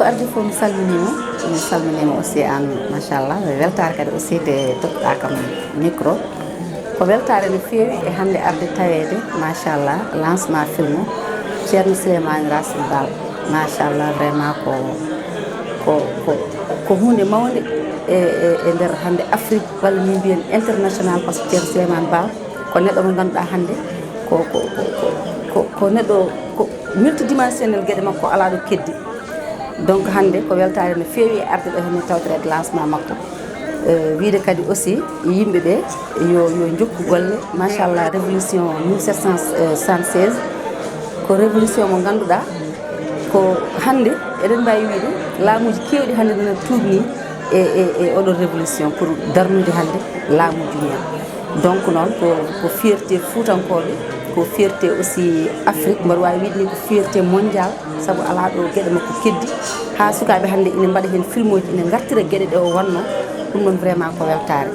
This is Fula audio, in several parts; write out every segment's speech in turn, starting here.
ko ardi fof mi salminima aussi an machallah weltare kadi aussi de toɗɗa kam micro ko weltare no feewi e hande arde tawede machallah lancement film ceerno Souleymane Racine Bal machallah vraiment ko hunde mawde e nder hande Afrique walla min mbiyen international par ce que ceerno Souleymane Bal ko neɗɗo mo ganduɗa hande ko neɗɗo ko multidimensionnel gueɗe makko ala ɗo keddi donc hande ko weltare no feewi e arde ɗo hen tawtorede lancement makko wiide kadi aussi yimɓeɓe yo jokku golle machallah révolution 1776 ko révolution mo ganduɗa ko hande eɗen mbawi wiide laamuji kewɗi hande nana tuubni e oɗon révolution pour darnude hande laamuji mumen donc noon ko fierté fuutankoɓe ko fierté aussi Afrique mbaɗa wawi wiide ni ko fierté mondial saabu ala ɗo gueɗe makko keddi ha sukaɓe hande ina mbaɗa hen film uji ina gartira gueɗe ɗe o wanno ɗum ɗon vraiment ko weltare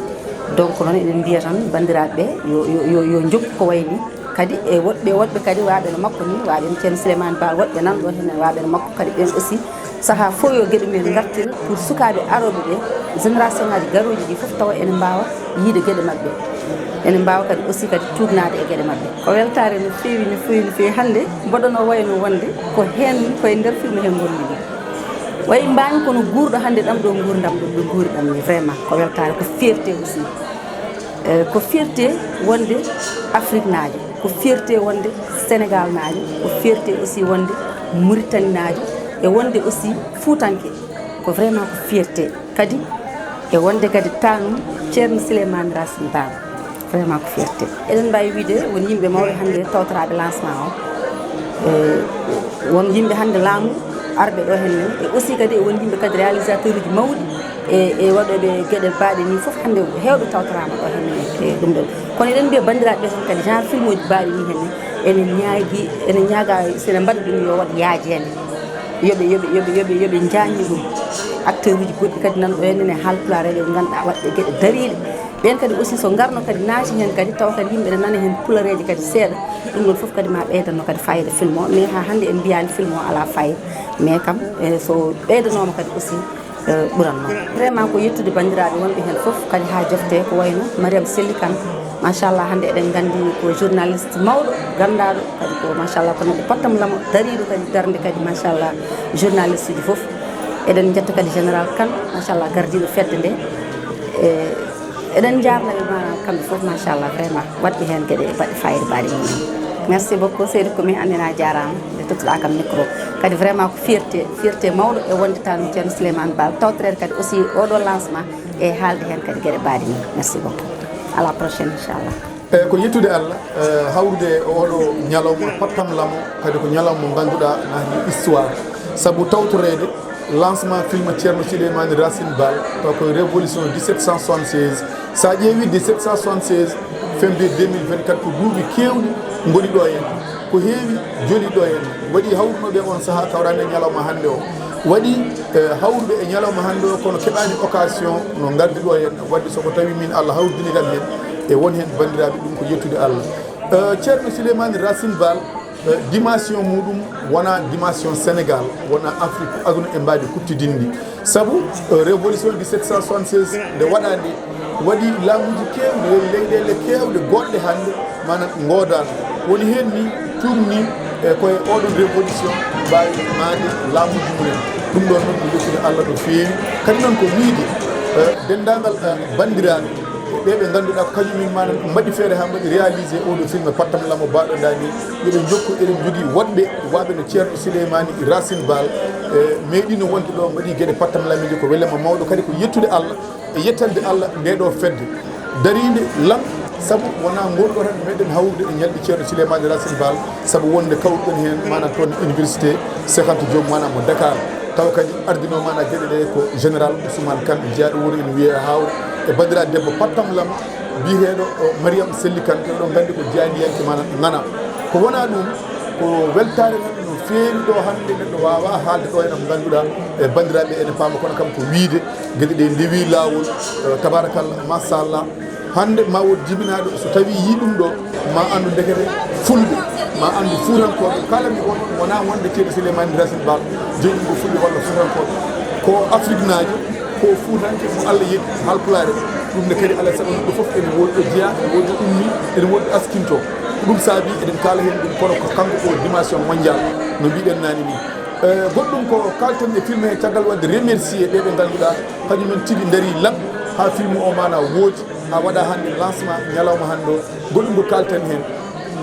donc noon eɗen mbiya tan bandiraɓeɓe yo jokku ko wayni kadi e woɗɓe kadi waɓe no makko ni waɓe no ceerno Souleymane Bal woɗɓe nan ɗo hen waɓe no makko kadi ɓen aussi saaha fof yo gueɗe mumen gartira pour sukaɓe aroɓe ɓe génération ngaji garoji ɗi foof tawa ene mbawa yiide gueɗe mabɓe ene mbawa kadi aussi kadi tugnade e gueɗe mabɓe ko weltare no fewi hande mboɗono wayno wonde ko hen koye nder film hen gonɗini wayi mbami kono guurɗo hande ɗam ɗo gurdam ɗo guuri ɗam ni vraiment ko weltare ko fierté aussi ko fierté wonde Afrique naajo ko fierté wonde Sénégal naajo ko fierté aussi wonde Mauritanie naajo e wonde aussi Foutanké ko vraiment ko fierté kadi e wonde kadi tanum ceerno Souleymane Racine Bal vraiment ko fierté eɗen mbawi wiide won yimɓe mawɓe hande tawtoraɓe lancement o won yimɓe hande laamu arɓe ɗo henne e aussi kadi won yimɓe kadi réalisateur uji mawɗi e waɗoɓe gueɗe baaɗe ni foof hande hewɓe tawtorama ɗo henne e ɗum ɗon kono eɗen mbiya bandiraɓe tan kadi genre film uji baaɗi ni henne ene ñaaga sene mbaɗa ɗum yo waɗ yaajede yoɓe jañi ɗum acteur uji goɗɗi kadi nan ɗo henne ne haalpulaar eɓe ganduɗa waɗɓe gueɗe dariɗe ɓen kadi aussi so garno kadi naati hen kadi taw kadi yimɓe ne nana hen pulareji kadi seeɗa ɗum ɗon foof kadi ma ɓeydanno kadi fayida film o mais ha hande en mbiyani film o ala fayida mais kam so ɓeydanoma kadi aussi ɓuranno vraiment ko yettude bandiraɓe wonɓe hen foof kadi ha jofte ko wayno Mariame Selli Kane machallah hande eɗen gandi ko journaliste mawɗo gandaɗo kadi ko machallah ko neɗɗo pottam lamo dariɗo kadi darde kadi machallah journaliste uji foof eɗen jetta kadi général Kane machallah gardiɗo fedde nde eɗen jarnaɓe manam kamɓe foof machallah vraiment waɗɓe hen gueɗe baɗɗe fayida baɗe mumen merci beaucoup Seydou Koumi andina jarama nde tottuɗa kam micro kadi vraiment ko fierté mawɗo e wonde tanum ceerno Souleymane Bal tawtorede kadi aussi oɗo lancement e haalde hen kadi gueɗe baɗe mum merci beaucoup à la prochaine inchallah eyyi ko yettude Allah hawrude oɗo ñalawma pattam lamo kadi ko ñalawma mo ganduɗa nani histoire saabu tawtorede lancement film ceerno Souleymane Racine Bal taw koye révolution 1776 sa ƴeewi 1776 février 2024 ko duuɓi kewɗi goni ɗo hen ko heewi joli ɗo hen waɗi hawrunoɓe on saaha kawrani e ñalawma hande o waɗi hawruɓe e ñalawma hande o kono keɓani occasion no gardi ɗo hen wadde soko tawi min Allah hawrdini kam hen e won hen bandiraɓe ɗum ko yettude Allah ceerno Souleymane Racine Bal dimension muɗum wona dimension Sénégal wona Afrique aduna e mbadi kuttidindi saabu révolution 1776 nde waɗande waɗi laamuji kewɗe leyɗele kewɗe goɗɗe hande manam godano woni hen ni tumni koye oɗon révolution mbawi made laamuji mumen ɗum ɗon noon ko yettude Allah ɗo feewi kadi noon ko wiide dendagal bandiraɓe ɓeɓe ganduɗa ko kañumin manam mbaɗi feere ha mbaɗi réalisé oɗo film pattam lamo baɗoɗa ni eɗen jokku eɗen jogui woɗɓe waɓe no ceerno Souleymane Racine Bal meeɗino wonde ɗo mbaɗi gueɗe pattam lamiji ko welema mawɗo kadi ko yettude Allah e yettande Allah ndeɗo fedde daride lam saabu wona gonɗo tan meɗen hawrude e ñalɗi ceerno Souleymane Racine Bal saabu wonde kawruɗen hen manam toon université Cheikh Anta Diop manam mo Dakar taw kadi ardino mana gueɗe ɗe ko général Ousmane Kane jeyaɗo wuuro ene wiye hawre e bandiraɗo debbo pattam lam biyeteɗo Mariame Selli Kane ɗo gandi ko jeyaniyanke manam ngana ko wona ɗum ko weltare tan no feewi ɗo hande neɗɗo wawa haalde ɗo ene ko ganduɗa e bandiraɓe ene paama kono kam ko wiide gueɗe ɗe ndewi lawol tabarakallah machallah hande ma wod jibinaɗo so tawi yi ɗum ɗo ma andu dekete fulɓe ma andu fuurankoɓe kala mi won wona wonde ceeɗo Souleymane Racine Bal jogi ko fulɓe walla fuurankoɓe ko Afrique naajo ko fuutanke mo Allah yeɗi halpulare ɗum ne kadi alay saago ɗo foof ene woɗɗo jeeya ene woɗɗo ummi ene woɗɗo askinto ɗum saabi eɗen kaala hen ɗum kono ko kanko ko dimension mondial no mbiɗen nani ni goɗɗum ko kalten e film he caggal wadde remercier ɓe ɓe ngannduɗa kañumen tigui daari lam ha film o mana woodi ha waɗa hande lancement ñalawma hande o goɗɗum ko kalten hen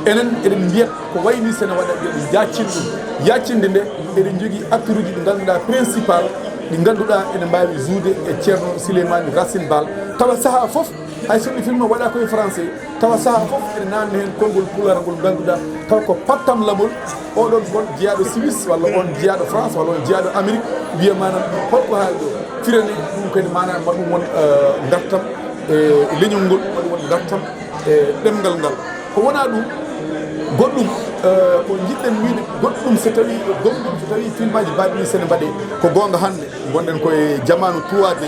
enen eɗen mbiyat ko wayni sene waɗa ɓe jaccin ɗum yaccinde nde eɗen jogui acteur uji ɗi ngannduɗa principal ɗi ngannduɗa ene mbawi joude e ceerno Souleymane Racine Bal tawa saaha foof hay soɗi film o waɗa koye français tawa saaha foof ene namdi hen konngol pulaar ngol ngannduɗa taw ko pattam lamol oɗon gon jeeyaɗo Suisse walla on jeeyaɗo France walla on jeeyaɗo Amérique wiya manam holko haali ɗo firane ɗum kadi manam maɗum won dartam e leñol ngol maɗum won dartam e ɗemgal ngal ko wona ɗum goɗɗum ko jiɗɗen wiide goɗɗum so tawi gonɗum so tawi film aji mbaɗi sene mbaɗe ko gonga hande gonɗen koye jamanu 3D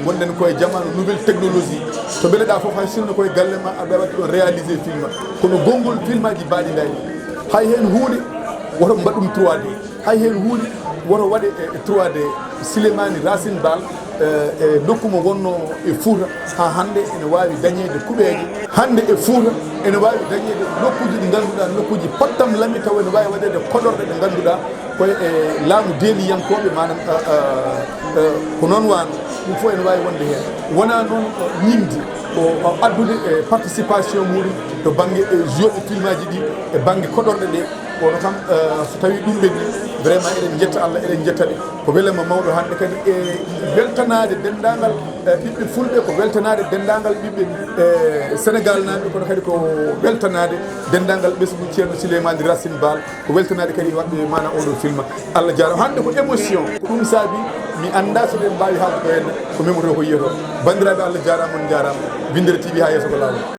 gonɗen koye jamanu nouvelle technologie to beleɗa foof hay sinno koye galle ma aɗa waɗi ɗon réalisé film kono gongol film aji mbaɗi dani hay hen hunde woto mbaɗum 3D hay hen hunde woto waɗe e 3D Souleymane Racine Bal e nokku mo wonno e Fouta ha hande ene wawi dañede kuɓeje hande e Fouta ene wawi dañede nokkuji ɗi ngannduɗa nokkuji pottam lammi taw ene wawi waɗede koɗorɗe ɗe ngannduɗa koye e laamu deeliyankoɓe manam ko noon wano ɗum fof ene wawi wonde hen wona noon ñimdi ko addude e participation muɗum to banggue jouɓe film aji ɗi e banggue koɗorɗe ɗe kono kam so tawi ɗum ɓenni vraiment eɗen jetta Allah eɗen jettaɓe ko welema mawɗo hande kadi e weltanade dendagal ɓiɓɓe fulɓe ko weltanade dendagal ɓiɓɓe Sénégal naɓe kono kadi ko weltanade dendagal ɓesgu ceerno Souleymane Racine Bal ko weltanade kadi waɗɓe mana oɗo film Allah jarama hande ko émotion ko ɗum saabi mi anda so ɗen mbawi haalde ɗo henna ko memoto ko yiyato bandiraɓe Allah jarama on jarama Bindere TV ha yesso ko lawol